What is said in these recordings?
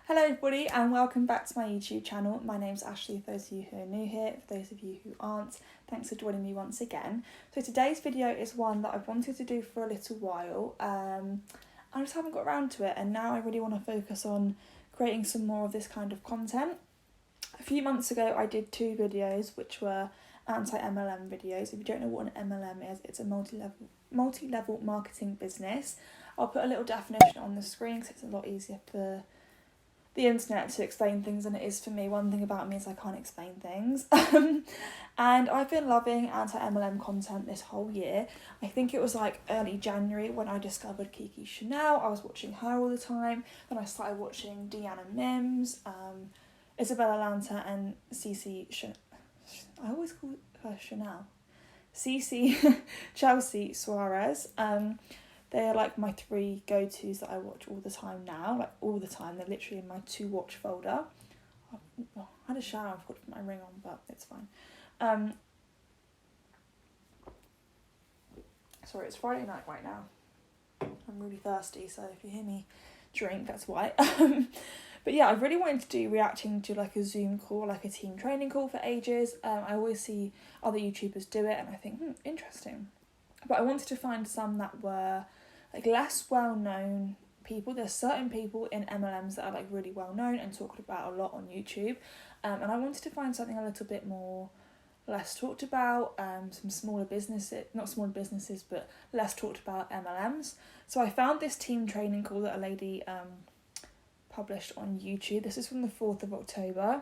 Hello everybody and welcome back to my YouTube channel. My name's Ashleigh for those of you who are new here. For those of you who aren't, thanks for joining me once again. So today's video is one that I've wanted to do for a little while. I just haven't got around to it, and now I really want to focus on creating some more of this kind of content. A few months ago I did two videos which were anti-MLM videos. If you don't know what an MLM is, it's a multi-level marketing business. I'll put a little definition on the screen because it's a lot easier for the internet to explain things than it is for me. One thing about me is I can't explain things. And I've been loving anti-MLM content this whole year. I think it was like early January when I discovered Kiki Chanel. I was watching her all the time. Then I started watching Deanna Mims, Isabella Lanta and Cece Chanel. I always call her Chanel. Cece Chelsea Suarez. They're like my three go-tos that I watch all the time now, like all the time. They're literally in my to-watch folder. I had a shower, I forgot to put my ring on, but it's fine. Sorry, it's Friday night right now. I'm really thirsty, so if you hear me drink, that's why. But yeah, I really wanted to do reacting to like a Zoom call, like a team training call for ages. I always see other YouTubers do it and I think, interesting. But I wanted to find some that were like less well-known people. There's certain people in MLMs that are like really well-known and talked about a lot on YouTube. And I wanted to find something a little bit more less talked about, some smaller businesses, not smaller businesses, but less talked about MLMs. So I found this team training call that a lady published on YouTube. This is from the 4th of October.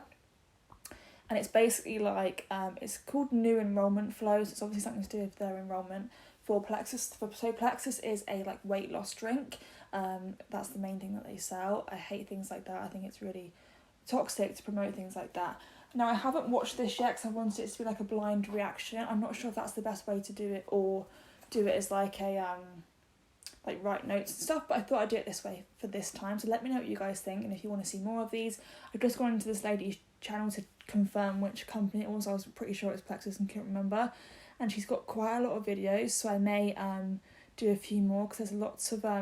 And it's basically like, it's called New Enrollment Flows. It's obviously something to do with their enrollment for Plexus. So Plexus is a like weight loss drink. That's the main thing that they sell. I hate things like that. I think it's really toxic to promote things like that. Now I haven't watched this yet because I wanted it to be like a blind reaction. I'm not sure if that's the best way to do it or do it as like a like write notes and stuff, but I thought I'd do it this way for this time. So let me know what you guys think, and if you want to see more of these. I've just gone into this lady's channel to confirm which company it was. I was pretty sure it was Plexus and couldn't remember. And she's got quite a lot of videos, so I may do a few more because there's lots of there's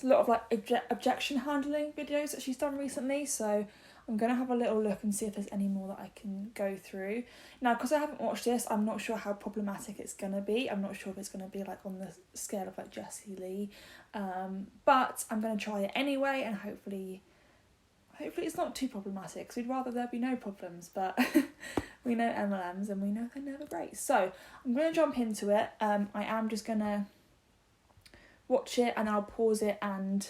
a lot of like objection handling videos that she's done recently. So I'm gonna have a little look and see if there's any more that I can go through. Now, because I haven't watched this, I'm not sure how problematic it's gonna be. I'm not sure if it's gonna be like on the scale of like Jessie Lee, but I'm gonna try it anyway, and hopefully it's not too problematic because we'd rather there be no problems, but we know MLMs and we know they're never great. So I'm going to jump into it. I am just going to watch it and I'll pause it and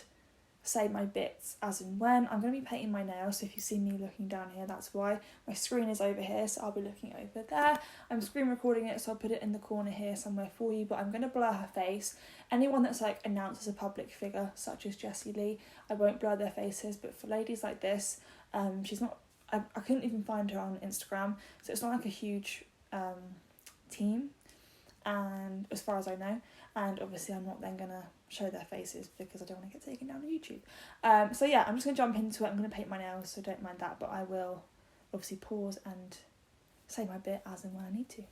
say my bits as and when. I'm going to be painting my nails, so if you see me looking down here, that's why. My screen is over here, so I'll be looking over there. I'm screen recording it, so I'll put it in the corner here somewhere for you, but I'm going to blur her face. Anyone that's like announced as a public figure, such as Jessie Lee, I won't blur their faces, but for ladies like this, she's not, I couldn't even find her on Instagram, so it's not like a huge team, and as far as I know, and obviously I'm not then going to show their faces because I don't want to get taken down on YouTube. So yeah, I'm just going to jump into it. I'm going to paint my nails, so don't mind that, but I will obviously pause and say my bit as and when I need to.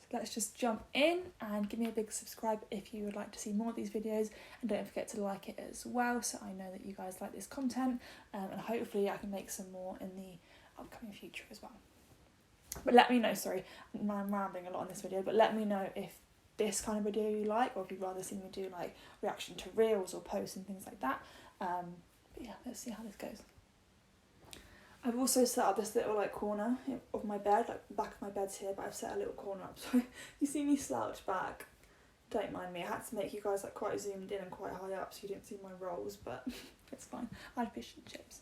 So let's just jump in and give me a big subscribe if you would like to see more of these videos, and don't forget to like it as well so I know that you guys like this content, and hopefully I can make some more in the upcoming future as well. But let me know, sorry, I'm rambling a lot on this video, but let me know if this kind of video you like, or if you'd rather see me do like reaction to reels or posts and things like that. But yeah, let's see how this goes. I've also set up this little like corner of my bed, like the back of my bed's here, but I've set a little corner up, so you see me slouch back, don't mind me. I had to make you guys like quite zoomed in and quite high up so you didn't see my rolls, but it's fine. I had fish and chips.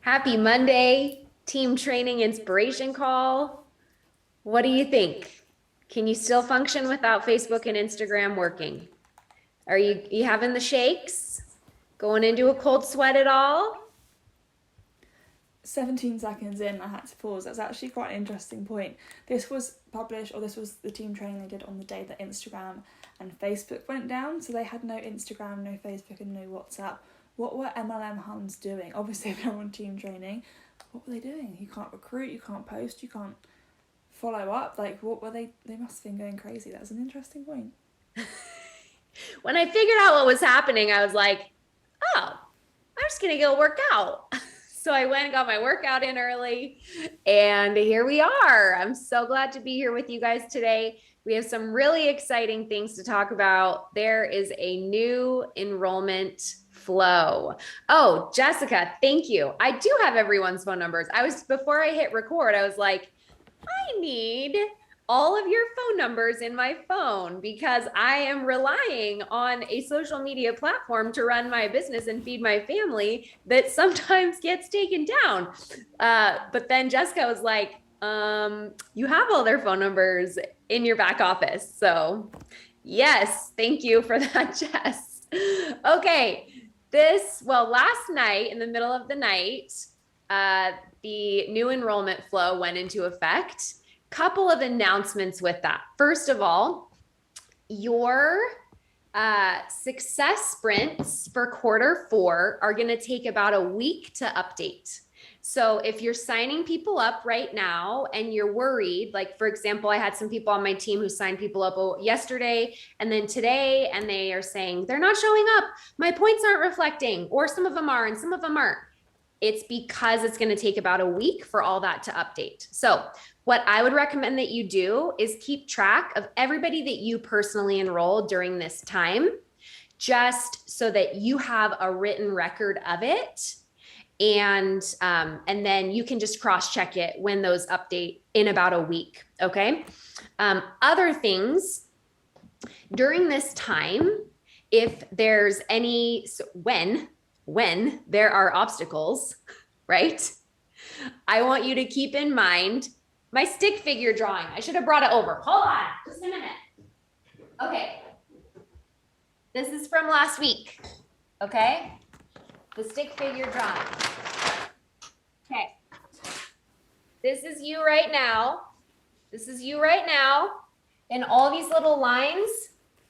Happy Monday, team training inspiration call. What do you think? Can you still function without Facebook and Instagram working? Are you having the shakes? Going into a cold sweat at all? 17 seconds in, I had to pause. That's actually quite an interesting point. This was published, or this was the team training they did on the day that Instagram and Facebook went down. So they had no Instagram, no Facebook, and no WhatsApp. What were MLM Huns doing? Obviously, if they're on team training, what were they doing? You can't recruit, you can't post, you can't follow up. Like, what were they must have been going crazy. That's an interesting point. When I figured out what was happening, I was like, just going to go work out. So I went and got my workout in early, and here we are. I'm so glad to be here with you guys today. We have some really exciting things to talk about. There is a new enrollment flow. Oh, Jessica, thank you. I do have everyone's phone numbers. Before I hit record, I was like, I need all of your phone numbers in my phone because I am relying on a social media platform to run my business and feed my family that sometimes gets taken down. But then Jessica was like, you have all their phone numbers in your back office. So yes, thank you for that, Jess. Okay. Last night in the middle of the night, the new enrollment flow went into effect. Couple of announcements with that. First of all, your success sprints for Q4 are going to take about a week to update. So if you're signing people up right now and you're worried, like for example, I had some people on my team who signed people up yesterday and then today, and they are saying they're not showing up. My points aren't reflecting, or some of them are and some of them aren't. It's because it's going to take about a week for all that to update. So what I would recommend that you do is keep track of everybody that you personally enrolled during this time, just so that you have a written record of it. And then you can just cross-check it when those update in about a week, okay? Other things, during this time, if there's any, when there are obstacles, right? I want you to keep in mind my stick figure drawing. I should have brought it over. Hold on, just a minute. Okay. This is from last week, okay? The stick figure drawing. Okay. This is you right now. This is you right now. And all these little lines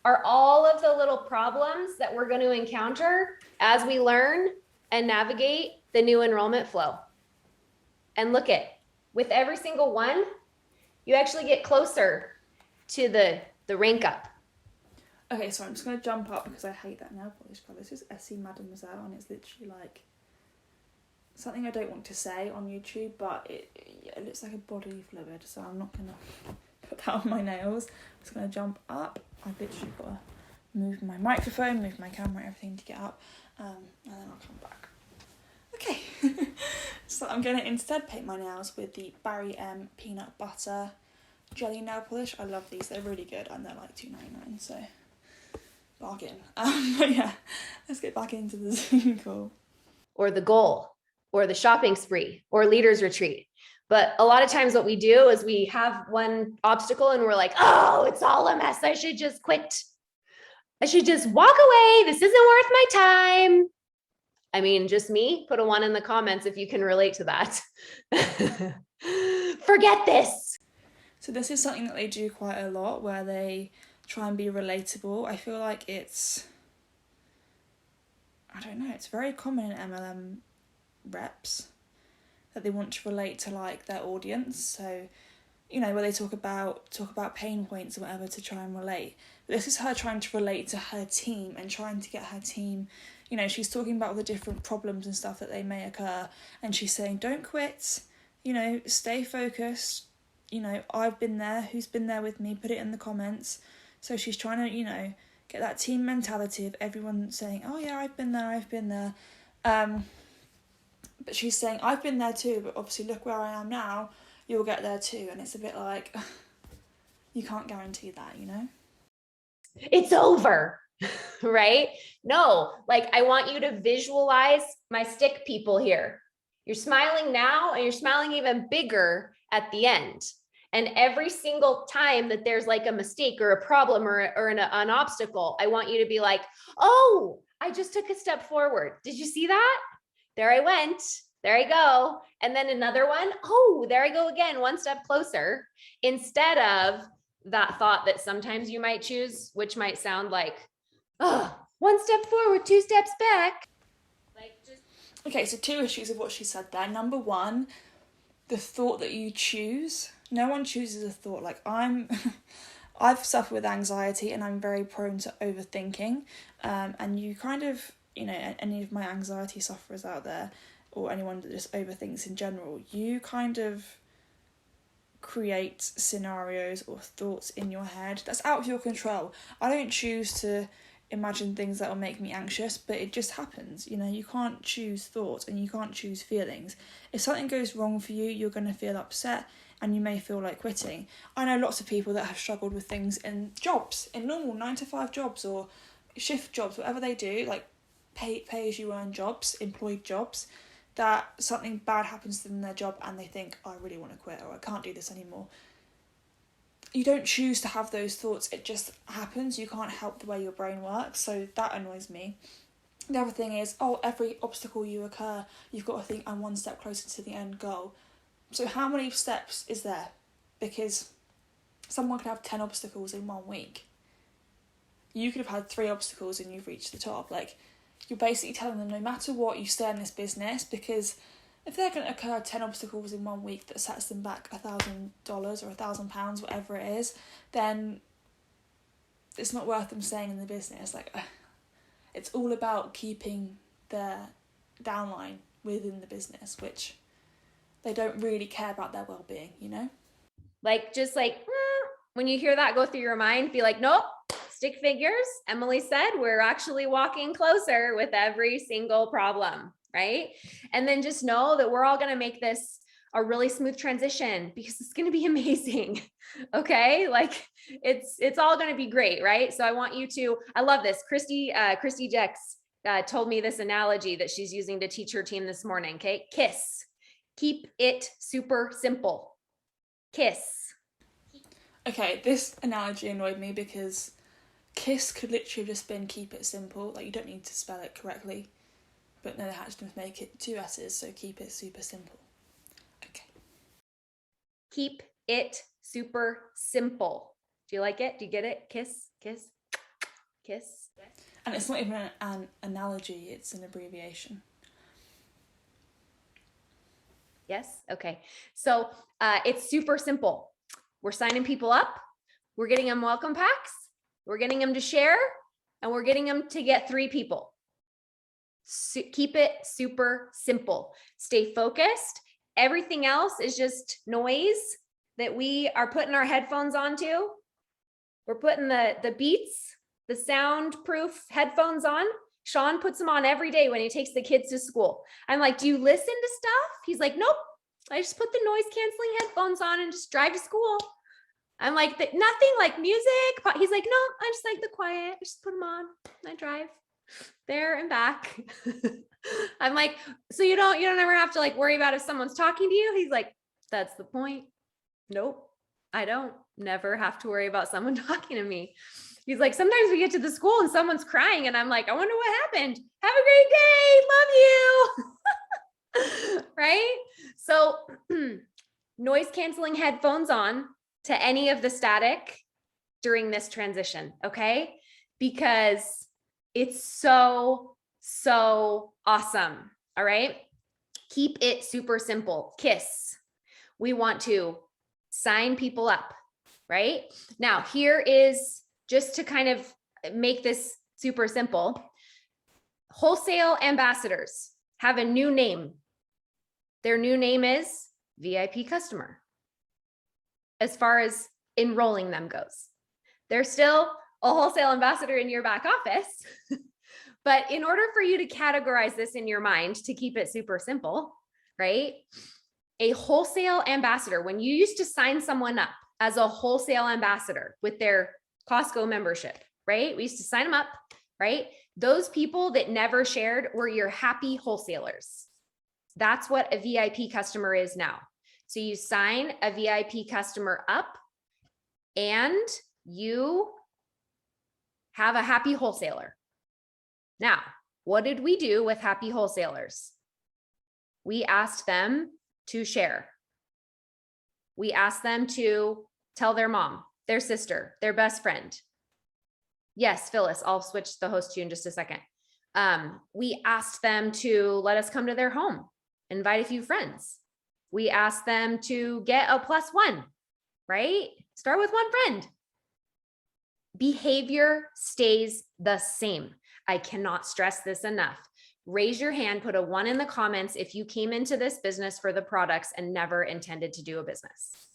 are all of the little problems that we're going to encounter as we learn and navigate the new enrollment flow. And look at, with every single one, you actually get closer to the rank up. Okay, so I'm just going to jump up because I hate that nail polish colour. This is Essie Mademoiselle, and it's literally like something I don't want to say on YouTube, but it looks like a bodily fluid, so I'm not going to put that on my nails. I'm just going to jump up. I've literally got to move my microphone, move my camera, everything to get up, and then I'll come back. Okay, so I'm going to instead paint my nails with the Barry M Peanut Butter Jelly Nail Polish. I love these, they're really good, and they're like $2.99, so bargain. But yeah, let's get back into the Zoom call. Or the goal, or the shopping spree, or leaders retreat. But a lot of times what we do is we have one obstacle and we're like, oh, it's all a mess. I should just quit. I should just walk away. This isn't worth my time. I mean, just me, put a 1 in the comments if you can relate to that. Forget this. So this is something that they do quite a lot, where they try and be relatable. I feel like it's very common in MLM reps that they want to relate to like their audience. So, where they talk about pain points or whatever to try and relate. But this is her trying to relate to her team and trying to get her team, she's talking about all the different problems and stuff that they may occur, and she's saying, don't quit, stay focused, I've been there, who's been there with me, put it in the comments. So she's trying to, get that team mentality of everyone saying, oh yeah, I've been there. But she's saying, I've been there too, but obviously look where I am now, you'll get there too. And it's a bit like, you can't guarantee that, It's over, right? No, like I want you to visualize my stick people here. You're smiling now and you're smiling even bigger at the end. And every single time that there's like a mistake or a problem or an obstacle, I want you to be like, oh, I just took a step forward. Did you see that? There I went. There I go. And then another one. Oh, there I go again, one step closer. Instead of that thought that sometimes you might choose, which might sound like, oh, one step forward, 2 steps back. Okay, so 2 issues of what she said there. Number 1, the thought that you choose. No one chooses a thought. Like I've suffered with anxiety and I'm very prone to overthinking. And you kind of, you know, any of my anxiety sufferers out there, or anyone that just overthinks in general, you kind of create scenarios or thoughts in your head that's out of your control. I don't choose to imagine things that will make me anxious, but it just happens. You know, you can't choose thoughts and you can't choose feelings. If something goes wrong for you, you're going to feel upset and you may feel like quitting. I know lots of people that have struggled with things in jobs, in normal 9-to-5 jobs or shift jobs, whatever they do, like pay as you earn jobs, employed jobs, that something bad happens to them in their job and they think, I really want to quit, or I can't do this anymore. You don't choose to have those thoughts, it just happens. You can't help the way your brain works, so that annoys me. The other thing is, every obstacle you occur, you've got to think, I'm one step closer to the end goal. So how many steps is there? Because someone could have 10 obstacles in 1 week. You could have had 3 obstacles and you've reached the top. Like, you're basically telling them, no matter what, you stay in this business, because if they're going to occur 10 obstacles in 1 week that sets them back $1,000 or £1,000, whatever it is, then it's not worth them staying in the business. Like, it's all about keeping their downline within the business, which they don't really care about their well-being, you know? Like, just like, when you hear that go through your mind, be like, nope, stick figures. Emily said, we're actually walking closer with every single problem, right? And then just know that we're all going to make this a really smooth transition, because it's going to be amazing. Okay. Like, it's all going to be great. Right. So I want you to, I love this. Christy Jex told me this analogy that she's using to teach her team this morning. Okay. KISS. Keep it super simple. KISS. Okay, this analogy annoyed me because KISS could literally have just been keep it simple. Like, you don't need to spell it correctly. But no, they had to make it 2 S's, so keep it super simple. Okay. Keep it super simple. Do you like it? Do you get it? KISS, KISS, KISS. And it's not even an analogy, it's an abbreviation. Yes? Okay. So it's super simple. We're signing people up. We're getting them welcome packs. We're getting them to share. And we're getting them to get 3 people. Keep it super simple. Stay focused. Everything else is just noise that we are putting our headphones onto. We're putting the Beats, the soundproof headphones on. Sean puts them on every day when he takes the kids to school. I'm like, do you listen to stuff? He's like, nope. I just put the noise canceling headphones on and just drive to school. I'm like, nothing like music. He's like, no, I just like the quiet. I just put them on. I drive there and back. I'm like, so you don't ever have to like worry about if someone's talking to you? He's like, that's the point. Nope, I don't never have to worry about someone talking to me. He's like, sometimes we get to the school and someone's crying and I'm like, I wonder what happened. Have a great day. Love you. Right? So noise canceling headphones on to any of the static during this transition. Okay. Because it's so awesome. All right. Keep it super simple. KISS. We want to sign people up, right? Now, here is, just to kind of make this super simple, wholesale ambassadors have a new name. Their new name is VIP customer. As far as enrolling them goes, they're still a wholesale ambassador in your back office. But in order for you to categorize this in your mind to keep it super simple, right? A wholesale ambassador, when you used to sign someone up as a wholesale ambassador with their Costco membership, right? We used to sign them up, right? Those people that never shared were your happy wholesalers. That's what a VIP customer is now. So you sign a VIP customer up and you have a happy wholesaler. Now, what did we do with happy wholesalers? We asked them to share. We asked them to tell their mom, their sister, their best friend. Yes, Phyllis, I'll switch the host to you in just a second. We asked them to let us come to their home, invite a few friends. We asked them to get a +1, right? Start with one friend. Behavior stays the same. I cannot stress this enough. Raise your hand, put a 1 in the comments if you came into this business for the products and never intended to do a business.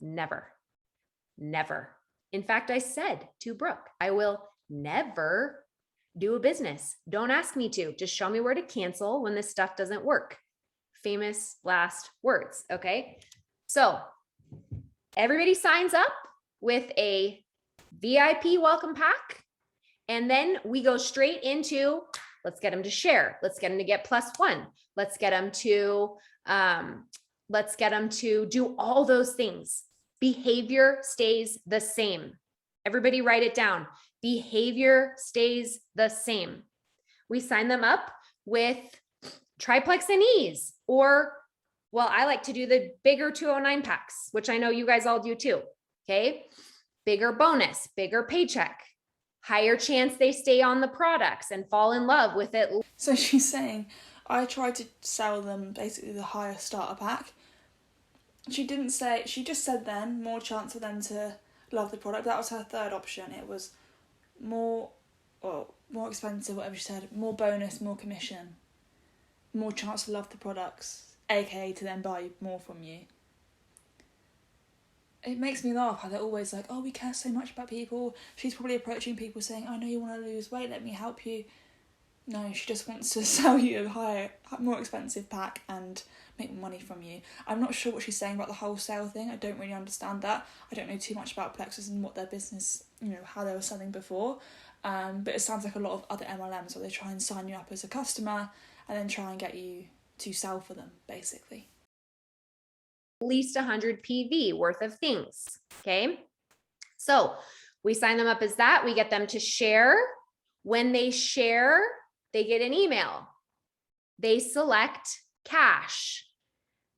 Never. In fact, I said to Brooke, I will never do a business. Don't ask me to. Just show me where to cancel when this stuff doesn't work. Famous last words. Okay. So everybody signs up with a VIP welcome pack. And then we go straight into, let's get them to share. Let's get them to get +1. Let's get them to do all those things. Behavior stays the same. Everybody write it down. Behavior stays the same. We sign them up with Triplex and Ease, or, well, I like to do the bigger 209 packs, which I know you guys all do too. Okay. Bigger bonus, bigger paycheck, higher chance they stay on the products and fall in love with it. So she's saying, I tried to sell them basically the higher starter pack. She didn't say, she just said then, more chance for them to love the product. That was her third option. It was more expensive, whatever she said, more bonus, more commission, more chance to love the products, aka to then buy more from you. It makes me laugh how they're always like, oh, we care so much about people. She's probably approaching people saying, I know you want to lose weight, let me help you. No, she just wants to sell you a higher, more expensive pack and make money from you. I'm not sure what she's saying about the wholesale thing. I don't really understand that. I don't know too much about Plexus and what their business, how they were selling before. But it sounds like a lot of other MLMs where they try and sign you up as a customer and then try and get you to sell for them, basically. At least 100 PV worth of things. Okay. So we sign them up as that. We get them to share. When they share, they get an email. They select cash.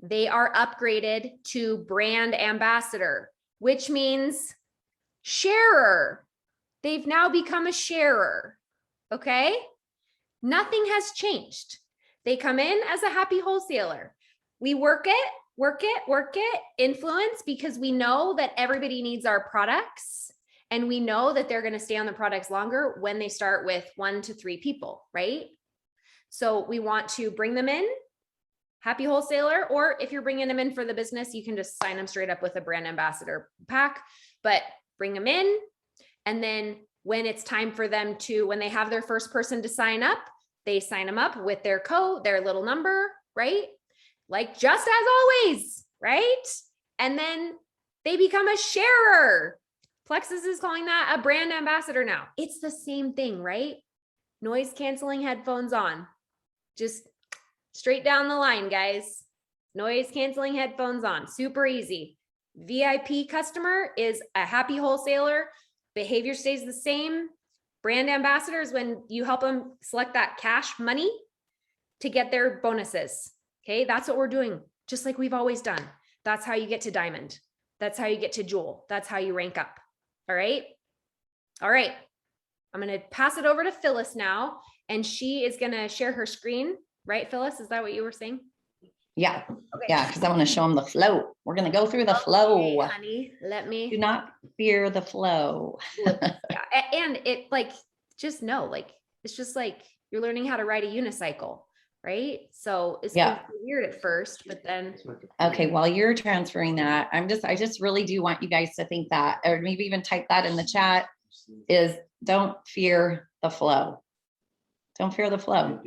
They are upgraded to brand ambassador, which means sharer. They've now become a sharer. Okay. Nothing has changed. They come in as a happy wholesaler. We work it, influence, because we know that everybody needs our products and we know that they're going to stay on the products longer when they start with 1 to 3 people, right? So we want to bring them in, happy wholesaler, or if you're bringing them in for the business, you can just sign them straight up with a brand ambassador pack, but bring them in. And then when it's time for them to, when they have their first person to sign up, they sign them up with their code, their little number, right? Like just as always, right? And then they become a sharer. Plexus is calling that a brand ambassador now. It's the same thing, right? Noise canceling headphones on. Just straight down the line, guys. Noise canceling headphones on. Super easy. VIP customer is a happy wholesaler. Behavior stays the same. Brand ambassadors, when you help them select that cash money to get their bonuses. Okay, that's what we're doing, just like we've always done. That's how you get to diamond. That's how you get to jewel. That's how you rank up. All right. All right. I'm going to pass it over to Phyllis now, and she is going to share her screen. Right, Phyllis? Is that what you were saying? Yeah. Okay. Yeah. Because I want to show them the flow. We're going to go through the flow. Honey, let me. Do not fear the flow. Yeah. And it just know, it's just like you're learning how to ride a unicycle. Right. So it's weird at first, but then. Okay. While you're transferring that, I just really do want you guys to think that, or maybe even type that in the chat, is don't fear the flow. Don't fear the flow.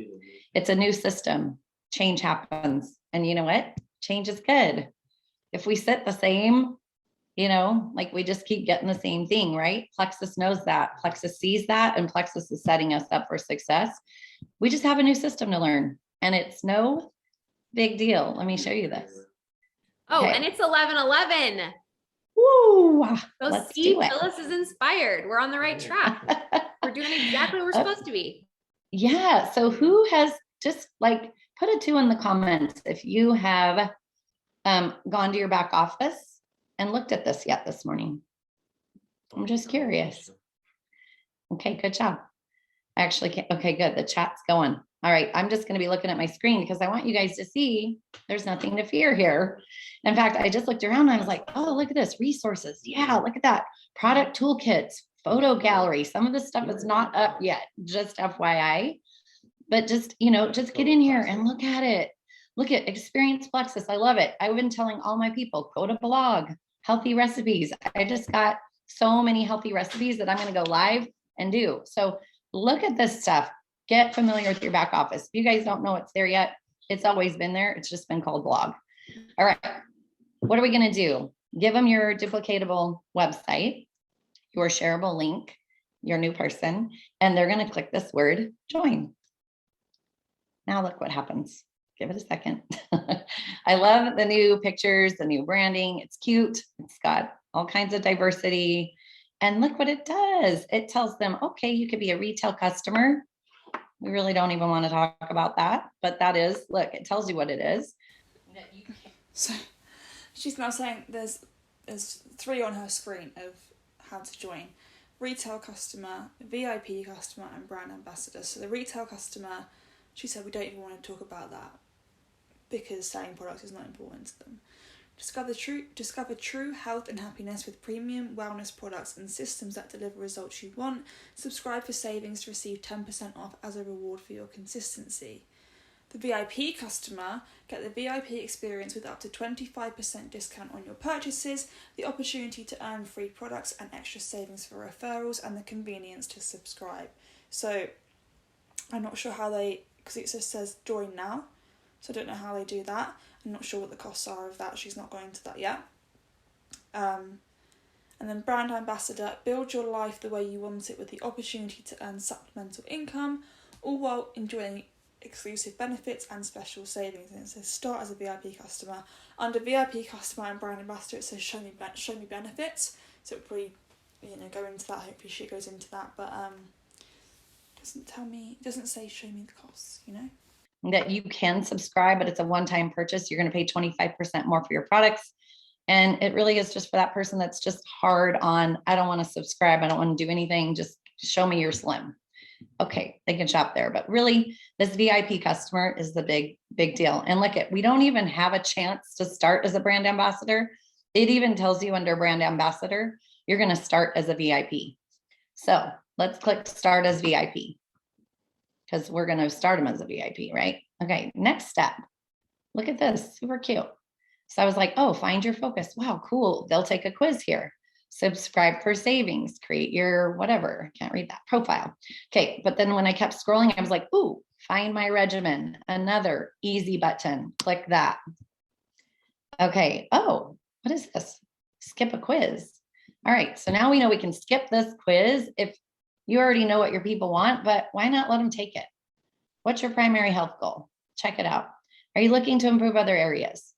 It's a new system. Change happens. And you know what? Change is good. If we sit the same, like we just keep getting the same thing, right? Plexus knows that. Plexus sees that, and Plexus is setting us up for success. We just have a new system to learn, and it's no big deal. Let me show you this. Oh, okay. And it's 11:11. Woo! So Let's see, do it. Phyllis is inspired. We're on the right track. We're doing exactly what we're supposed to be. Yeah. So who has just put a 2 in the comments if you have gone to your back office and looked at this yet this morning? I'm just curious. Okay, good job. Actually, okay, good. The chat's going. All right. I'm just going to be looking at my screen because I want you guys to see there's nothing to fear here. In fact, I just looked around and I was like, oh, look at this. Resources. Yeah, look at that. Product toolkits, photo gallery. Some of this stuff is not up yet, just FYI, but just, just get in here and look at it. Look at Experience Plexus. I love it. I've been telling all my people, go to blog, healthy recipes. I just got so many healthy recipes that I'm going to go live and do. So look at this stuff. Get familiar with your back office. If you guys don't know it's there yet, it's always been there. It's just been called blog. All right. What are we going to do? Give them your duplicatable website, your shareable link, your new person, and they're going to click this word, join. Now look what happens. Give it a second. I love the new pictures, the new branding. It's cute. It's got all kinds of diversity. And look what it does. It tells them, okay, you could be a retail customer. We really don't even want to talk about that, but that is, look, it tells you what it is. So she's now saying there's 3 on her screen of how to join: retail customer, VIP customer, and brand ambassador. So the retail customer, she said we don't even want to talk about that because selling products is not important to them. Discover true health and happiness with premium wellness products and systems that deliver results you want. Subscribe for savings to receive 10% off as a reward for your consistency. The VIP customer, get the VIP experience with up to 25% discount on your purchases, the opportunity to earn free products and extra savings for referrals, and the convenience to subscribe. So I'm not sure how because it just says join now, so I don't know how they do that. I'm not sure what the costs are of that. She's not going into that yet. And then brand ambassador, build your life the way you want it with the opportunity to earn supplemental income, all while enjoying exclusive benefits and special savings. And it says start as a VIP customer. Under VIP customer and brand ambassador, it says show me benefits. So it'll probably go into that. Hopefully she goes into that, but doesn't say show me the costs. That you can subscribe, but it's a one-time purchase. You're going to pay 25% more for your products. And it really is just for that person that's just hard on, I don't want to subscribe. I don't want to do anything. Just show me you're slim. Okay, they can shop there. But really, this VIP customer is the big deal. And look, we don't even have a chance to start as a brand ambassador. It even tells you under brand ambassador, you're going to start as a VIP. So let's click start as VIP, because we're going to start them as a VIP, right? Okay, next step. Look at this, super cute. So I was like, oh, find your focus. Wow, cool. They'll take a quiz here. Subscribe for savings, create your whatever, can't read that, profile. Okay, but then when I kept scrolling, I was like, ooh, find my regimen, another easy button, click that. Okay, oh, what is this? Skip a quiz. All right, so now we know we can skip this quiz if you already know what your people want, but why not let them take it? What's your primary health goal? Check it out. Are you looking to improve other areas?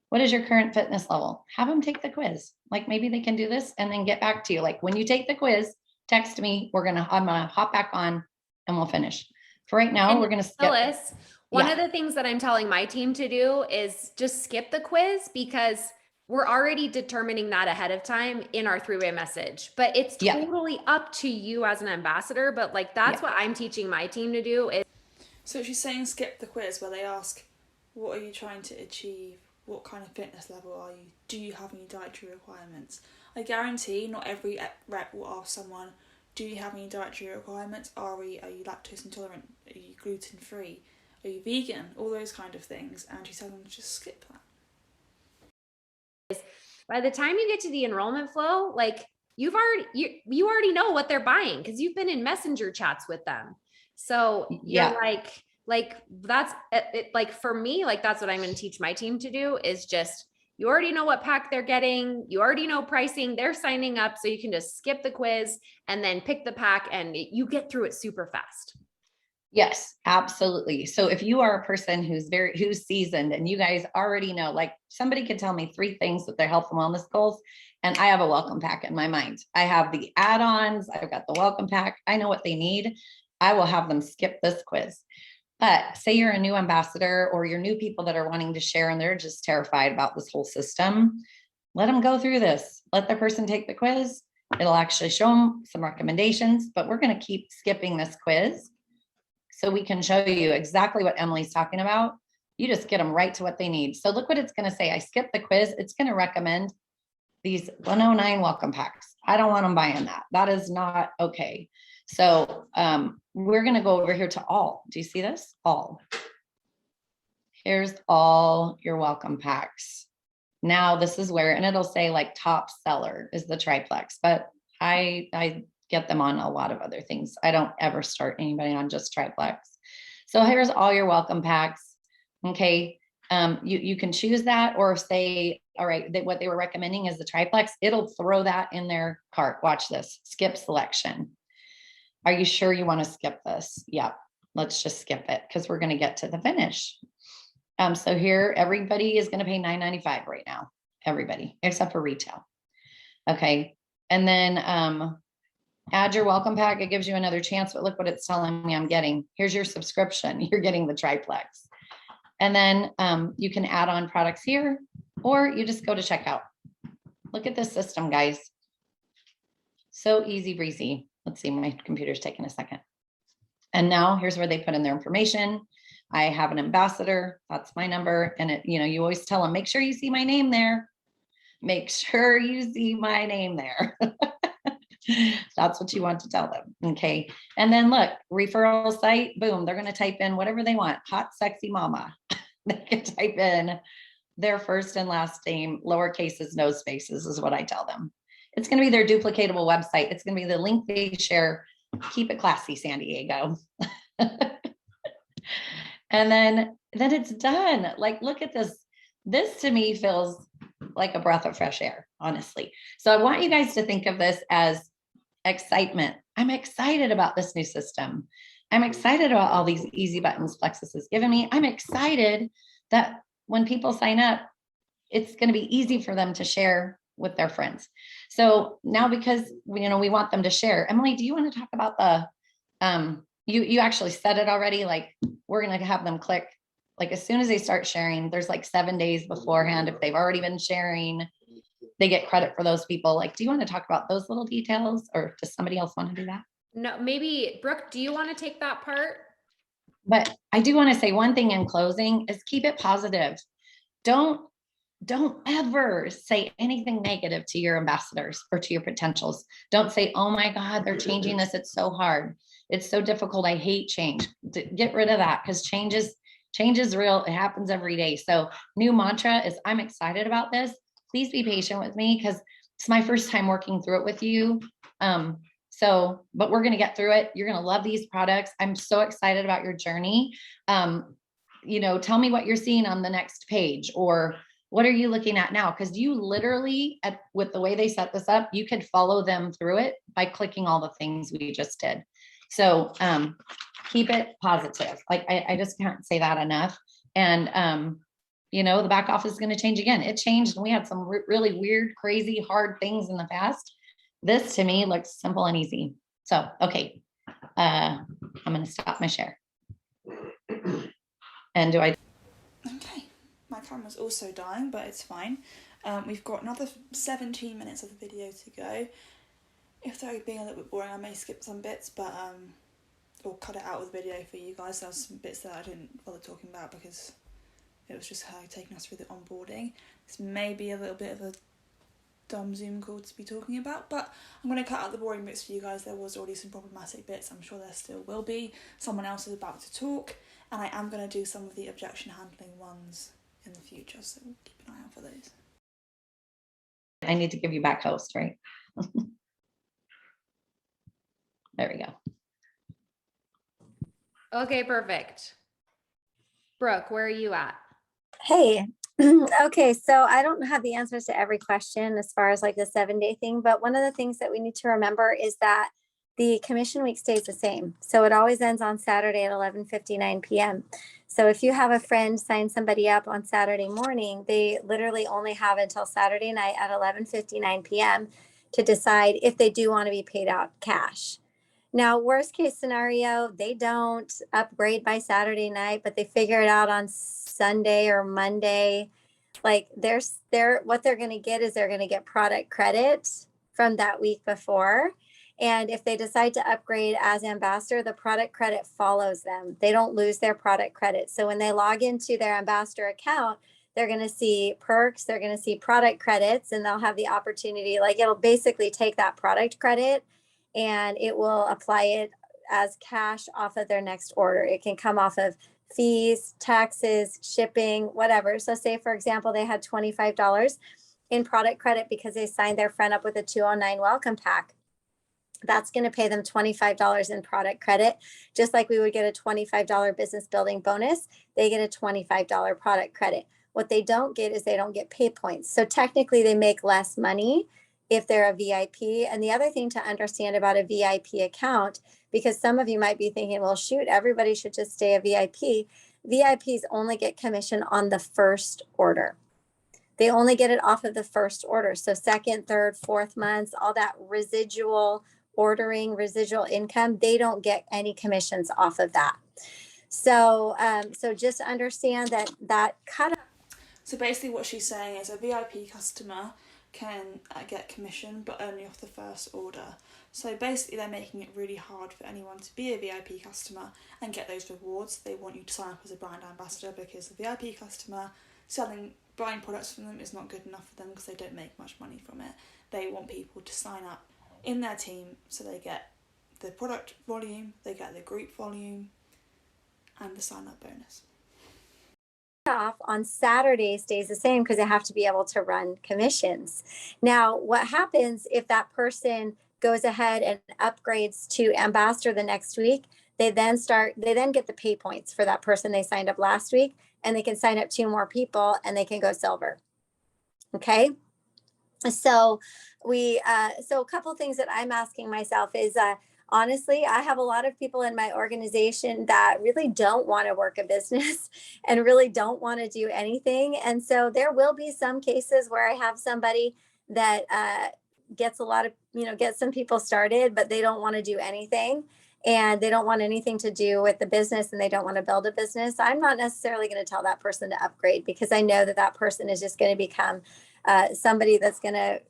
What is your current fitness level? Have them take the quiz. Like maybe they can do this and then get back to you. Like when you take the quiz, text me. I'm gonna hop back on and we'll finish. For right now, we're gonna skip. Phyllis, one of the things that I'm telling my team to do is just skip the quiz, because we're already determining that ahead of time in our 3-way message, but it's totally up to you as an ambassador. But like, that's what I'm teaching my team to do is. So she's saying skip the quiz where they ask, what are you trying to achieve? What kind of fitness level are you? Do you have any dietary requirements? I guarantee not every rep will ask someone, do you have any dietary requirements? Are you lactose intolerant? Are you gluten free? Are you vegan? All those kind of things. And she's telling them to just skip that. By the time you get to the enrollment flow, like you already know what they're buying because you've been in messenger chats with them. So you're like that's it. Like for me, like that's what I'm going to teach my team to do is just, you already know what pack they're getting. You already know pricing. They're signing up. So you can just skip the quiz and then pick the pack and you get through it super fast. Yes, absolutely. So if you are a person who's seasoned and you guys already know, like somebody could tell me 3 things with their health and wellness goals, and I have a welcome pack in my mind. I have the add-ons. I've got the welcome pack. I know what they need. I will have them skip this quiz. But say you're a new ambassador or you're new people that are wanting to share and they're just terrified about this whole system. Let them go through this. Let the person take the quiz. It'll actually show them some recommendations, but we're going to keep skipping this quiz so we can show you exactly what Emily's talking about. You just get them right to what they need. So look what it's going to say. I skipped the quiz. It's going to recommend these 109 welcome packs. I don't want them buying that. That is not okay. So we're going to go over here to all. Do you see this? All. Here's all your welcome packs. Now this is where, and it'll say like top seller is the triplex, but I get them on a lot of other things. I don't ever start anybody on just triplex. So here's all your welcome packs. Okay. You can choose that or say, all right, what they were recommending is the triplex. It'll throw that in their cart. Watch this, skip selection. Are you sure you want to skip this? Yep. Let's just skip it because we're going to get to the finish. So here, everybody is going to pay $9.95 right now. Everybody, except for retail. Okay. And then add your welcome pack. It gives you another chance, but look what it's telling me I'm getting. Here's your subscription. You're getting the triplex. And then you can add on products here, or you just go to checkout. Look at this system, guys. So easy breezy. Let's see, my computer's taking a second. And now here's where they put in their information. I have an ambassador. That's my number. And you always tell them, make sure you see my name there. Make sure you see my name there. That's what you want to tell them. Okay. And then look, referral site, boom, they're going to type in whatever they want. Hot, sexy mama. They can type in their first and last name, lower cases, no spaces is what I tell them. It's going to be their duplicatable website. It's going to be the link they share. Keep it classy, San Diego. And then it's done. Like, look at this. This to me feels like a breath of fresh air, honestly. So I want you guys to think of this as excitement. I'm excited about this new system. I'm excited about all these easy buttons Plexus has given me. I'm excited that when people sign up, it's going to be easy for them to share with their friends. So now, because we want them to share. Emily, do you want to talk about the you actually said it already, like we're going to have them click, like as soon as they start sharing, there's like 7 days beforehand. If they've already been sharing, they get credit for those people. Like, do you want to talk about those little details, or does somebody else want to do that? No, maybe Brooke, do you want to take that part? But I do want to say one thing in closing is keep it positive. Don't ever say anything negative to your ambassadors or to your potentials. Don't say, oh my God, they're changing this. It's so hard. It's so difficult. I hate change. Get rid of that, because change is real. It happens every day. So new mantra is, I'm excited about this. Please be patient with me because it's my first time working through it with you. But we're going to get through it. You're going to love these products. I'm so excited about your journey. Tell me what you're seeing on the next page, or what are you looking at now? Because you literally, with the way they set this up, you could follow them through it by clicking all the things we just did. So keep it positive. Like I just can't say that enough. And the back office is going to change again. It changed, and we had some really weird, crazy, hard things in the past. This to me looks simple and easy. So, okay. I'm going to stop my share. And do I? Okay. My camera's also dying, but it's fine. We've got another 17 minutes of the video to go. If they're being a little bit boring, I may skip some bits, but or cut it out of the video for you guys. There's some bits that I didn't bother talking about because it was just her taking us through the onboarding. This may be a little bit of a dumb Zoom call to be talking about, but I'm going to cut out the boring bits for you guys. There was already some problematic bits. I'm sure there still will be. Someone else is about to talk, and I am going to do some of the objection handling ones in the future, so keep an eye out for those. I need to give you back host, right? There we go. Okay, perfect. Brooke, where are you at? Hey, okay, so I don't have the answers to every question as far as like the 7-day thing, but one of the things that we need to remember is that the commission week stays the same. So it always ends on Saturday at 11:59 p.m. So if you have a friend sign somebody up on Saturday morning, they literally only have until Saturday night at 11:59 p.m. to decide if they do want to be paid out cash. Now, worst case scenario, they don't upgrade by Saturday night, but they figure it out on Sunday or Monday. Like what they're going to get is they're going to get product credit from that week before. And if they decide to upgrade as ambassador, the product credit follows them. They don't lose their product credit. So when they log into their ambassador account, they're going to see perks, they're going to see product credits, and they'll have the opportunity, like it'll basically take that product credit and it will apply it as cash off of their next order. It can come off of fees, taxes, shipping, whatever. So say, for example, they had $25 in product credit because they signed their friend up with a 209 welcome pack. That's going to pay them $25 in product credit, just like we would get a $25 business building bonus. They get a $25 product credit. What they don't get is they don't get pay points. So technically they make less money if they're a VIP. And the other thing to understand about a VIP account, because some of you might be thinking, well, shoot, everybody should just stay a VIP. VIPs only get commission on the first order. They only get it off of the first order. So second, third, fourth months, all that residual ordering, residual income, they don't get any commissions off of that. So, so just understand that cutoff. So basically what she's saying is a VIP customer can get commission, but only off the first order. So basically they're making it really hard for anyone to be a VIP customer and get those rewards. They want you to sign up as a brand ambassador because the VIP customer buying products from them is not good enough for them because they don't make much money from it. They want people to sign up in their team so they get the product volume, they get the group volume, and the sign-up bonus. Off on Saturday stays the same because they have to be able to run commissions. Now, what happens if that person goes ahead and upgrades to ambassador the next week? They then get the pay points for that person they signed up last week, and they can sign up 2 more people and they can go silver. Okay. So so a couple of things that I'm asking myself is, honestly, I have a lot of people in my organization that really don't want to work a business and really don't want to do anything. And so there will be some cases where I have somebody that gets gets some people started, but they don't want to do anything. And they don't want anything to do with the business and they don't want to build a business. I'm not necessarily going to tell that person to upgrade because I know that that person is just going to become somebody that's going to,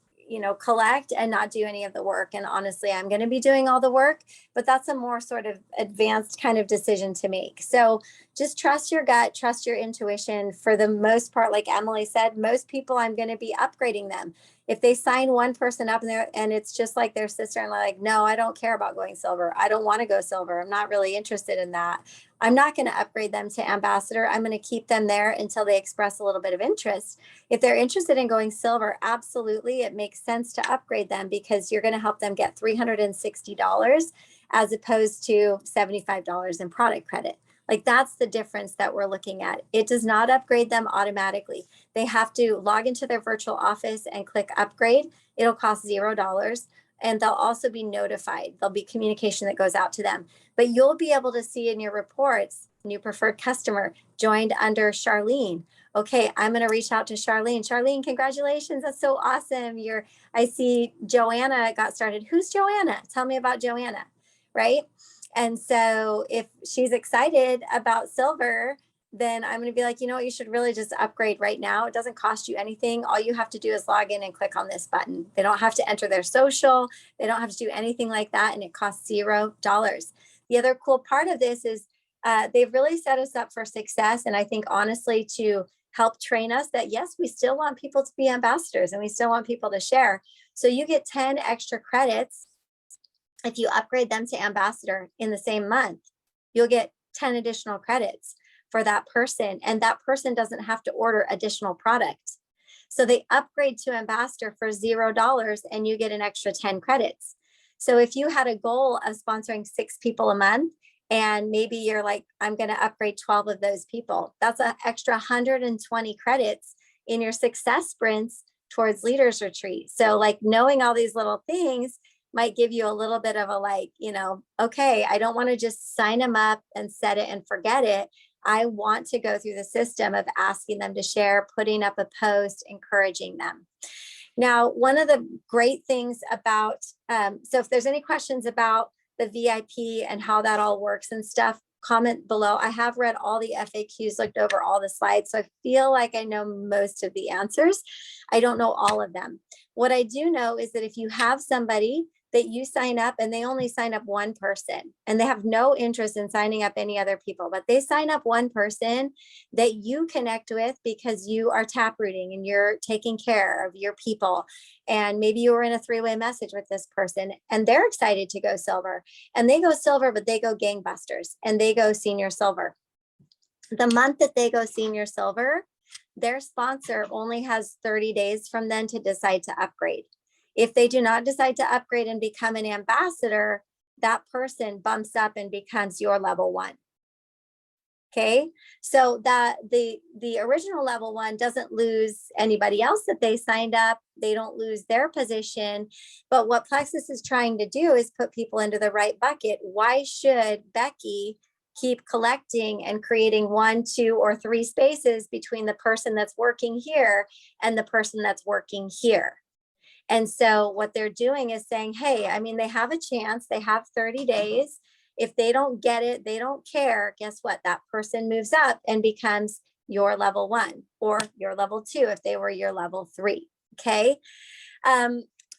collect and not do any of the work. And honestly, I'm going to be doing all the work, but that's a more sort of advanced kind of decision to make. So just trust your gut, trust your intuition. For the most part, like Emily said, most people, I'm going to be upgrading them. If they sign one person up and it's just like their sister and like, no, I don't care about going silver. I don't want to go silver. I'm not really interested in that. I'm not going to upgrade them to ambassador. I'm going to keep them there until they express a little bit of interest. If they're interested in going silver, absolutely, it makes sense to upgrade them because you're going to help them get $360 as opposed to $75 in product credit. Like that's the difference that we're looking at. It does not upgrade them automatically. They have to log into their virtual office and click upgrade. It'll cost $0. And they'll also be notified. There'll be communication that goes out to them. But you'll be able to see in your reports, new preferred customer joined under Charlene. Okay, I'm going to reach out to Charlene. Charlene, congratulations. That's so awesome. I see Joanna got started. Who's Joanna? Tell me about Joanna, right? And so if she's excited about silver, then I'm going to be like, you know what, you should really just upgrade right now. It doesn't cost you anything. All you have to do is log in and click on this button. They don't have to enter their social. They don't have to do anything like that. And it costs $0. The other cool part of this is they've really set us up for success. And I think honestly to help train us that, yes, we still want people to be ambassadors and we still want people to share. So you get 10 extra credits. If you upgrade them to ambassador in the same month, you'll get 10 additional credits for that person. And that person doesn't have to order additional product. So they upgrade to ambassador for $0 and you get an extra 10 credits. So if you had a goal of sponsoring 6 people a month, and maybe you're like, I'm going to upgrade 12 of those people, that's an extra 120 credits in your success sprints towards leaders retreat. So like knowing all these little things might give you a little bit of a okay, I don't want to just sign them up and set it and forget it. I want to go through the system of asking them to share, putting up a post, encouraging them. Now, one of the great things about, so if there's any questions about the VIP and how that all works and stuff, comment below. I have read all the FAQs, looked over all the slides, so I feel like I know most of the answers. I don't know all of them. What I do know is that if you have somebody that you sign up and they only sign up one person and they have no interest in signing up any other people, but they sign up one person that you connect with because you are taprooting and you're taking care of your people. And maybe you were in a three-way message with this person and they're excited to go silver, and they go silver, but they go gangbusters and they go senior silver. The month that they go senior silver, their sponsor only has 30 days from then to decide to upgrade. If they do not decide to upgrade and become an ambassador, that person bumps up and becomes your level 1. Okay, so that the original level 1 doesn't lose anybody else that they signed up. They don't lose their position. But what Plexus is trying to do is put people into the right bucket. Why should Becky keep collecting and creating 1, 2, or 3 spaces between the person that's working here and the person that's working here? And so what they're doing is saying, hey, I mean, they have a chance. They have 30 days. If they don't get it, they don't care. Guess what? That person moves up and becomes your level 1 or your level 2 if they were your level 3. Okay.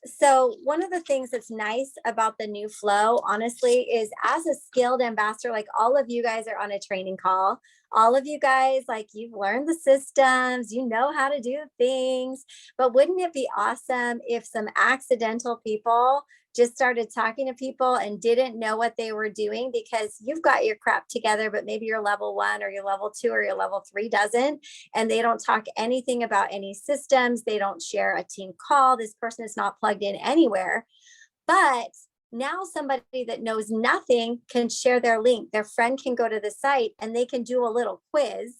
So one of the things that's nice about the new flow, honestly, is as a skilled ambassador, like all of you guys are on a training call. All of you guys, like, you've learned the systems, you know how to do things, but wouldn't it be awesome if some accidental people just started talking to people and didn't know what they were doing because you've got your crap together, but maybe your level 1 or your level 2 or your level 3 doesn't, and they don't talk anything about any systems. They don't share a team call. This person is not plugged in anywhere. But now somebody that knows nothing can share their link. Their friend can go to the site and they can do a little quiz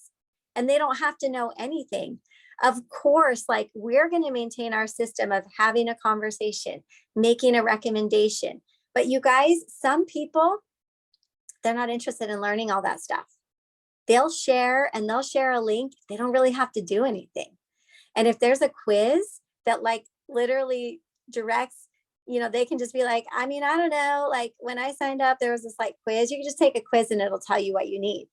and they don't have to know anything. Of course, like, we're going to maintain our system of having a conversation, making a recommendation. But you guys, some people, they're not interested in learning all that stuff. They'll share and they'll share a link. They don't really have to do anything. And if there's a quiz that like literally directs, you know, they can just be like, I mean, I don't know, like when I signed up, there was this like quiz. You can just take a quiz and it'll tell you what you need.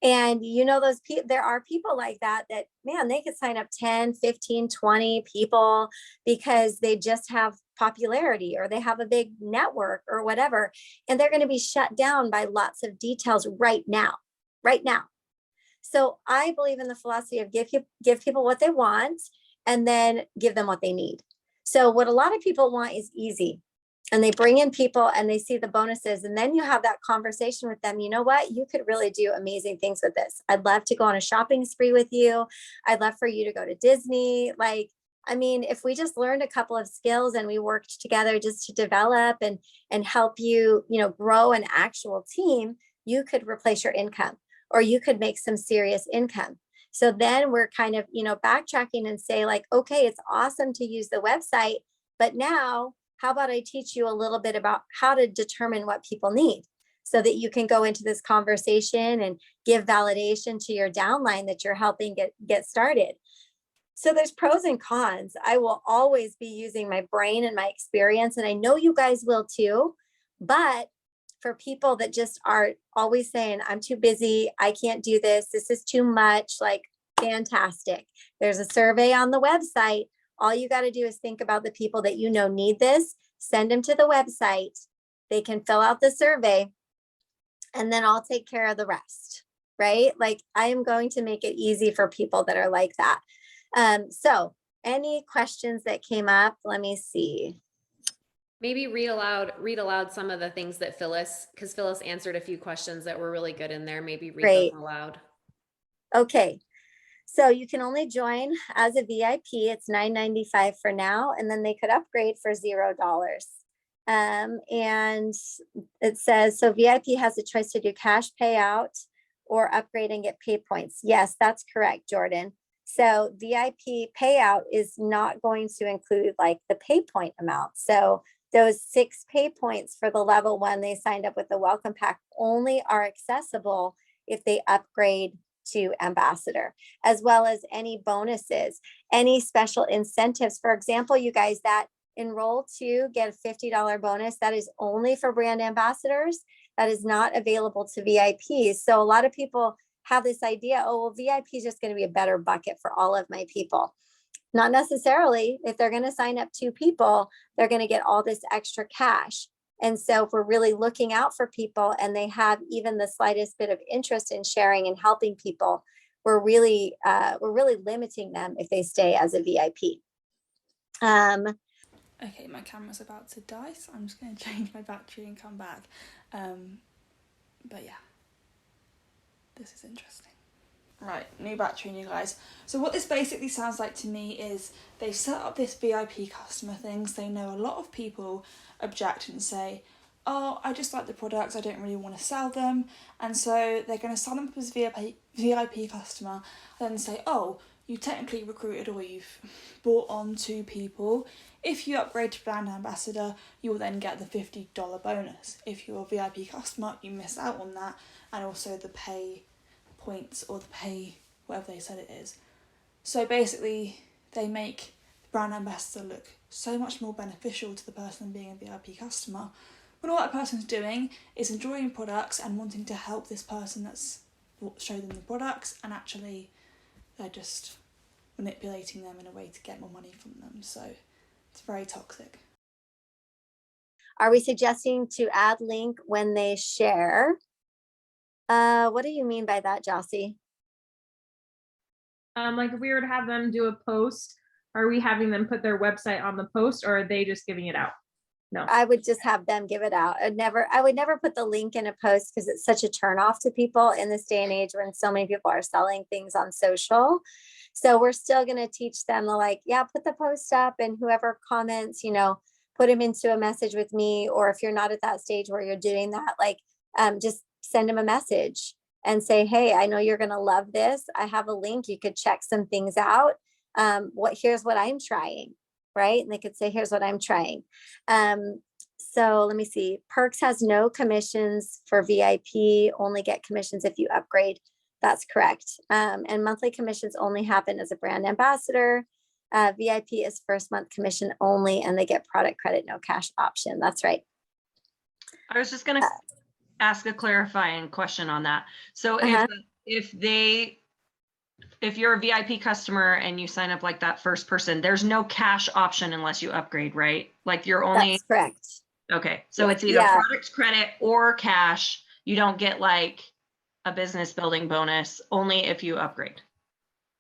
And you know, those people, there are people like that, man, they could sign up 10, 15, 20 people because they just have popularity or they have a big network or whatever. And they're going to be shut down by lots of details right now. So I believe in the philosophy of give people what they want and then give them what they need. So what a lot of people want is easy. And they bring in people and they see the bonuses. And then you have that conversation with them. You know what? You could really do amazing things with this. I'd love to go on a shopping spree with you. I'd love for you to go to Disney. Like, I mean, if we just learned a couple of skills and we worked together just to develop and help you, you know, grow an actual team, you could replace your income or you could make some serious income. So then we're kind of, you know, backtracking and say like, okay, it's awesome to use the website, but now how about I teach you a little bit about how to determine what people need so that you can go into this conversation and give validation to your downline that you're helping get started. So there's pros and cons. I will always be using my brain and my experience, and I know you guys will too. But for people that just are always saying, I'm too busy, I can't do this, this is too much, like, fantastic. There's a survey on the website. All you got to do is think about the people that you know need this, send them to the website. They can fill out the survey and then I'll take care of the rest, right? Like, I am going to make it easy for people that are like that. So any questions that came up? Let me see. Maybe read aloud some of the things that because Phyllis answered a few questions that were really good in there. Maybe read them aloud. Okay. So you can only join as a VIP. It's $9.95 for now, and then they could upgrade for $0. And it says, so VIP has a choice to do cash payout or upgrade and get pay points. Yes, that's correct, Jordan. So VIP payout is not going to include like the pay point amount. So those 6 pay points for the level 1 they signed up with the welcome pack only are accessible if they upgrade to ambassador, as well as any bonuses, any special incentives. For example, you guys that enroll to get a $50 bonus, that is only for brand ambassadors. That is not available to VIPs. So a lot of people have this idea, oh, well, VIP is just going to be a better bucket for all of my people. Not necessarily. If they're going to sign up 2 people, they're going to get all this extra cash. And so if we're really looking out for people and they have even the slightest bit of interest in sharing and helping people, we're really limiting them if they stay as a VIP. Okay, my camera's about to die, so I'm just going to change my battery and come back. But yeah, this is interesting. Right, new battery, new guys. So what this basically sounds like to me is they set up this VIP customer thing, so they know a lot of people object and say, oh, I just like the products, I don't really want to sell them. And so they're going to sign them up as VIP customer and then say, oh, you technically recruited or you've brought on 2 people. If you upgrade to brand ambassador, you'll then get the $50 bonus. If you're a VIP customer, you miss out on that, and also the pay points or the pay, whatever they said it is. So basically, they make the brand ambassador look so much more beneficial to the person being a VIP customer, when all that person's doing is enjoying products and wanting to help this person that's show them the products, and actually they're just manipulating them in a way to get more money from them. So it's very toxic. Are we suggesting to add link when they share? What do you mean by that, Jossie? Like if we were to have them do a post, are we having them put their website on the post, or are they just giving it out? No. I would just have them give it out. I would never put the link in a post because it's such a turnoff to people in this day and age when so many people are selling things on social. So we're still going to teach them put the post up, and whoever comments, put them into a message with me. Or if you're not at that stage where you're doing that, just send them a message and say, hey, I know you're going to love this. I have a link. You could check some things out. Here's what I'm trying. Right. And they could say, here's what I'm trying. So let me see. Perks has no commissions for VIP, only get commissions if you upgrade. That's correct. And monthly commissions only happen as a brand ambassador. VIP is first month commission only, and they get product credit, no cash option. That's right. I was just going to ask a clarifying question on that. So if you're a VIP customer and you sign up like that first person, there's no cash option unless you upgrade, right? Like you're only. That's correct. Okay. So it's either product credit or cash. You don't get like a business building bonus, only if you upgrade.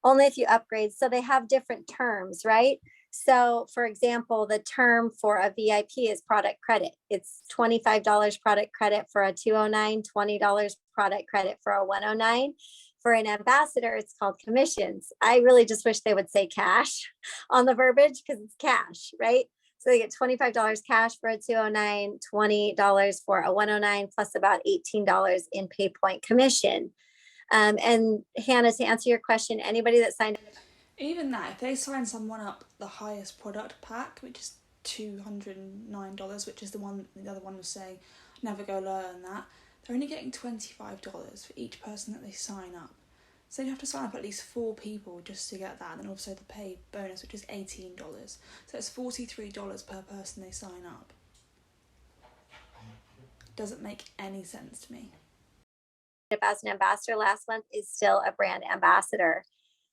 Only if you upgrade. So they have different terms, right? So for example, the term for a VIP is product credit. It's $25 product credit for a 209, $20 product credit for a 109. For an ambassador, it's called commissions. I really just wish they would say cash on the verbiage because it's cash, right? So they get $25 cash for a 209, $20 for a 109, plus about $18 in pay point commission. And Hannah, to answer your question, anybody that signed up. Even that, if they sign someone up the highest product pack, which is $209, which is the other one was saying, never go lower than that, they're only getting $25 for each person that they sign up. So you have to sign up at least 4 people just to get that, and then also the pay bonus, which is $18. So it's $43 per person they sign up. Doesn't make any sense to me. As an ambassador last month is still a brand ambassador.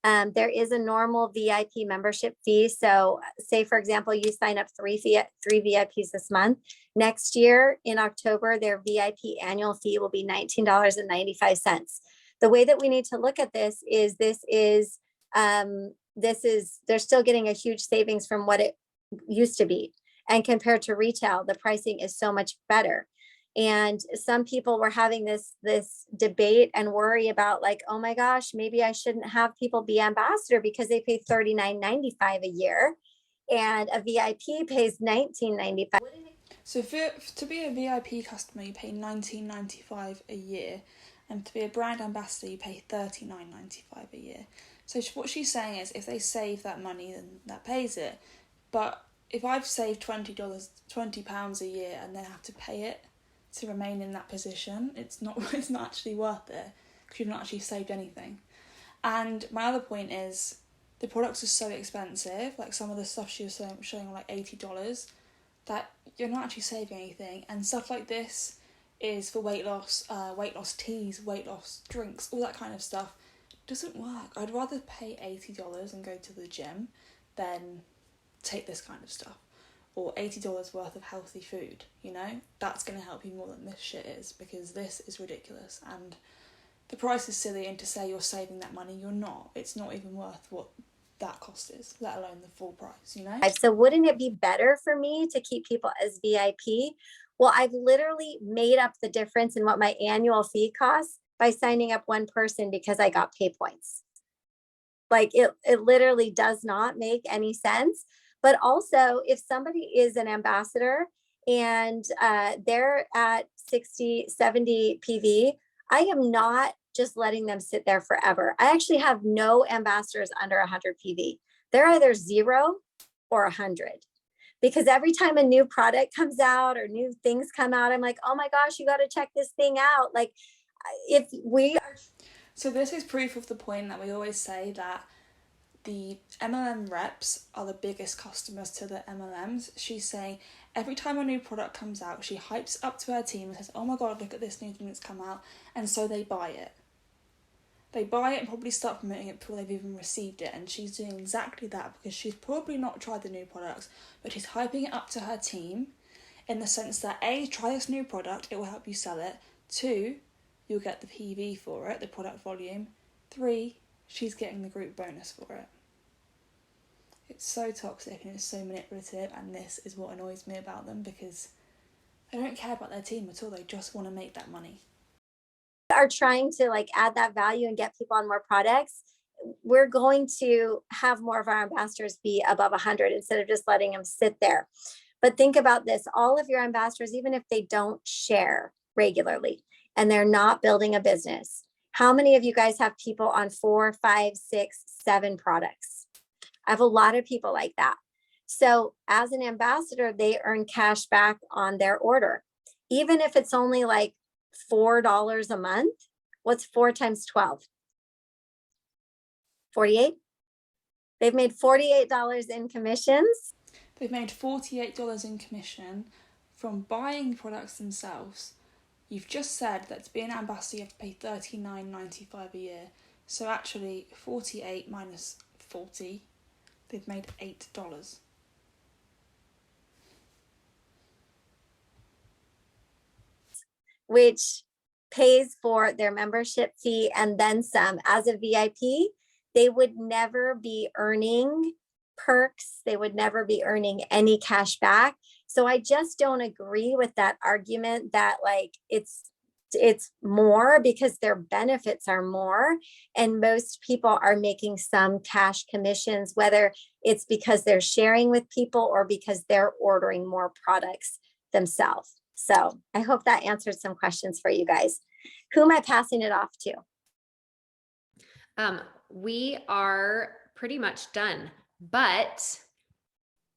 There is a normal VIP membership fee. So say, for example, you sign up three VIPs this month. Next year in October, their VIP annual fee will be $19.95. The way that we need to look at this is they're still getting a huge savings from what it used to be. And compared to retail, the pricing is so much better. And some people were having this debate and worry about oh my gosh, maybe I shouldn't have people be ambassador because they pay $39.95 a year and a VIP pays $19.95. So to be a VIP customer, you pay $19.95 a year, and to be a brand ambassador, you pay $39.95 a year. So what she's saying is, if they save that money, then that pays it. But if I've saved £20 a year and then have to pay it to remain in that position, it's not actually worth it, because you've not actually saved anything. And my other point is, the products are so expensive, like some of the stuff she was showing like $80, that you're not actually saving anything. And stuff like this is for weight loss teas, weight loss drinks, all that kind of stuff. Doesn't work. I'd rather pay $80 and go to the gym then take this kind of stuff. Or $80 worth of healthy food, you know? That's going to help you more than this shit is, because this is ridiculous. And the price is silly, and to say you're saving that money, you're not. It's not even worth what that cost is, let alone the full price, you know? So wouldn't it be better for me to keep people as VIP? Well, I've literally made up the difference in what my annual fee costs by signing up one person because I got pay points. Like it literally does not make any sense. But also, if somebody is an ambassador and they're at 60, 70 PV, I am not just letting them sit there forever. I actually have no ambassadors under 100 PV. They're either 0 or 100. Because every time a new product comes out or new things come out, I'm like, oh my gosh, you got to check this thing out. Like, if we are. So this is proof of the point that we always say, that the MLM reps are the biggest customers to the MLMs. She's saying every time a new product comes out, she hypes up to her team and says, oh my God, look at this new thing that's come out. And so they buy it. They buy it and probably start promoting it before they've even received it. And she's doing exactly that, because she's probably not tried the new products, but she's hyping it up to her team in the sense that A, try this new product, it will help you sell it. 2, you'll get the PV for it, the product volume. 3, she's getting the group bonus for it. It's so toxic and it's so manipulative, and this is what annoys me about them, because they don't care about their team at all. They just want to make that money. Are trying to like add that value and get people on more products, we're going to have more of our ambassadors be above 100 instead of just letting them sit there. But think about this, all of your ambassadors, even if they don't share regularly and they're not building a business, how many of you guys have people on 4, 5, 6, 7 products? I have a lot of people like that. So as an ambassador, they earn cash back on their order. Even if it's only like $4 a month, what's 4 times 12? 48? They've made $48 in commissions. They've made $48 in commission from buying products themselves. You've just said that to be an ambassador, you have to pay $39.95 a year. So actually, 48 minus 40, they've made $8. Which pays for their membership fee and then some. As a VIP, they would never be earning perks. They would never be earning any cash back. So I just don't agree with that argument that like it's more, because their benefits are more, and most people are making some cash commissions, whether it's because they're sharing with people or because they're ordering more products themselves. So I hope that answered some questions for you guys. Who am I passing it off to? We are pretty much done, but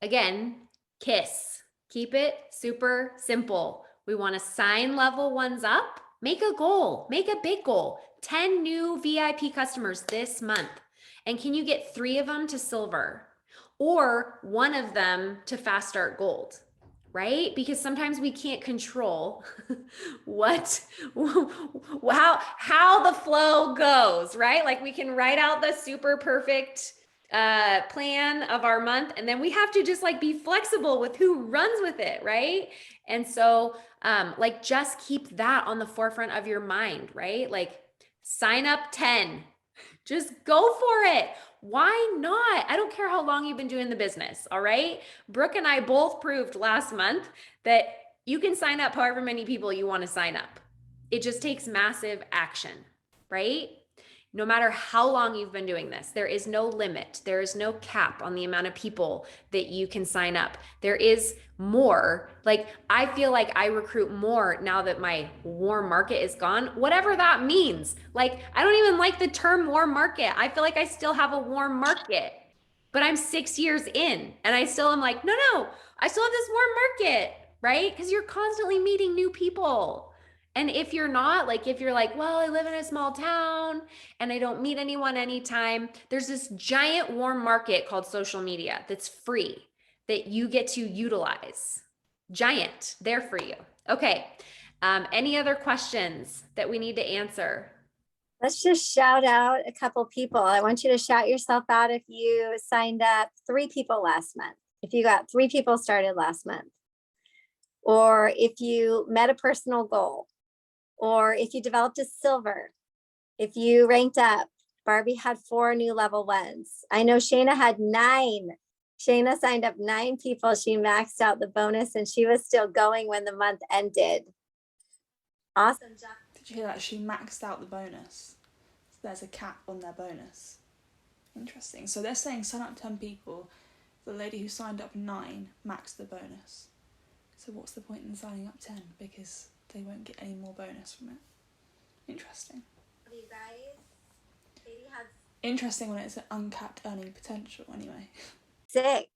again, KISS, keep it super simple. We want to sign level ones up, make a goal, make a big goal, 10 new VIP customers this month. And can you get 3 of them to silver or 1 of them to fast start gold? Right? Because sometimes we can't control how the flow goes, right? Like we can write out the super perfect plan of our month, and then we have to just like be flexible with who runs with it, right? And so like just keep that on the forefront of your mind, right? Like sign up 10, just go for it. Why not? I don't care how long you've been doing the business, all right? Brooke and I both proved last month that you can sign up however many people you want to sign up. It just takes massive action, right? No matter how long you've been doing this, there is no limit. There is no cap on the amount of people that you can sign up. There is more. Like, I feel like I recruit more now that my warm market is gone, whatever that means. Like, I don't even like the term warm market. I feel like I still have a warm market, but I'm 6 years in and I still am like, no, I still have this warm market, right? Because you're constantly meeting new people. And if you're not, like, if you're like, well, I live in a small town and I don't meet anyone anytime, there's this giant warm market called social media that's free that you get to utilize. Giant, there for you. Okay. Any other questions that we need to answer? Let's just shout out a couple people. I want you to shout yourself out if you signed up 3 people last month. If you got 3 people started last month, or if you met a personal goal, or if you developed a silver, if you ranked up. Barbie had 4 new level 1s. I know Shayna had 9. Shayna signed up 9 people. She maxed out the bonus and she was still going when the month ended. Awesome job. Did you hear that? She maxed out the bonus. So there's a cap on their bonus. Interesting. So they're saying sign up 10 people. The lady who signed up 9 maxed the bonus. So what's the point in signing up 10? Because they won't get any more bonus from it. Interesting. You guys, Katie had Interesting when it's an uncapped earning potential anyway. 6.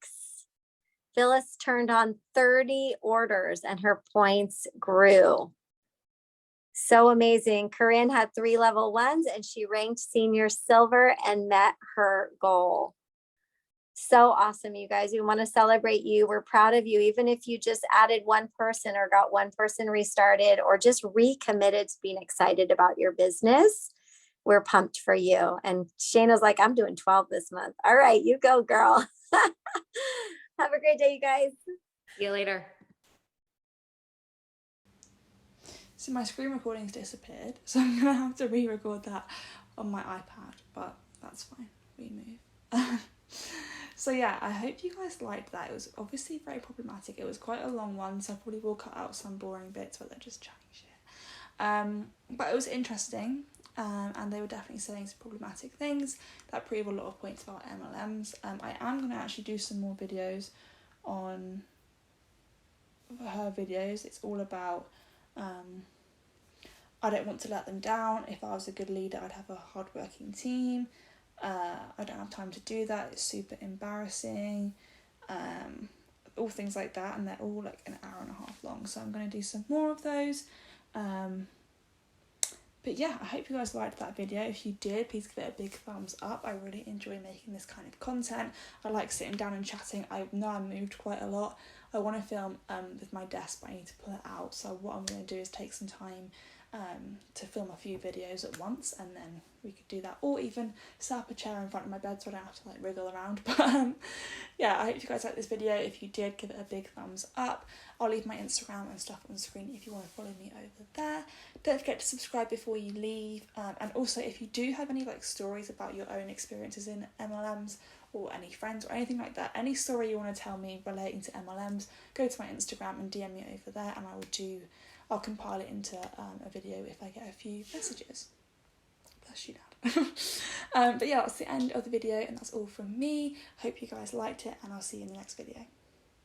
Phyllis turned on 30 orders and her points grew. So amazing. Corinne had 3 level 1s and she ranked senior silver and met her goal. So awesome, you guys. We want to celebrate you. We're proud of you. Even if you just added 1 person or got 1 person restarted or just recommitted to being excited about your business, we're pumped for you. And Shayna's like, I'm doing 12 this month. All right, you go, girl. Have a great day, you guys. See you later. So my screen recording's disappeared, so I'm gonna have to re-record that on my iPad, but that's fine. We move. So yeah, I hope you guys liked that. It was obviously very problematic. It was quite a long one, so I probably will cut out some boring bits where they're just chatting shit. But it was interesting, and they were definitely saying some problematic things that prove a lot of points about MLMs. I am going to actually do some more videos on her videos. It's all about I don't want to let them down. If I was a good leader, I'd have a hardworking team. I don't have time to do that. It's super embarrassing. All things like that, and they're all like an hour and a half long. So I'm going to do some more of those. But yeah, I hope you guys liked that video. If you did, please give it a big thumbs up. I really enjoy making this kind of content. I like sitting down and chatting. I know I moved quite a lot. I want to film with my desk, but I need to pull it out. So what I'm going to do is take some time to film a few videos at once, and then we could do that, or even set up a chair in front of my bed so I don't have to like wriggle around. But yeah, I hope you guys liked this video. If you did, give it a big thumbs up. I'll leave my Instagram and stuff on the screen if you want to follow me over there. Don't forget to subscribe before you leave, and also if you do have any like stories about your own experiences in MLMs, or any friends or anything like that, any story you want to tell me relating to MLMs, go to my Instagram and DM me over there, and I'll compile it into a video if I get a few messages. Bless you, Dad. But yeah, that's the end of the video, and that's all from me. Hope you guys liked it, and I'll see you in the next video.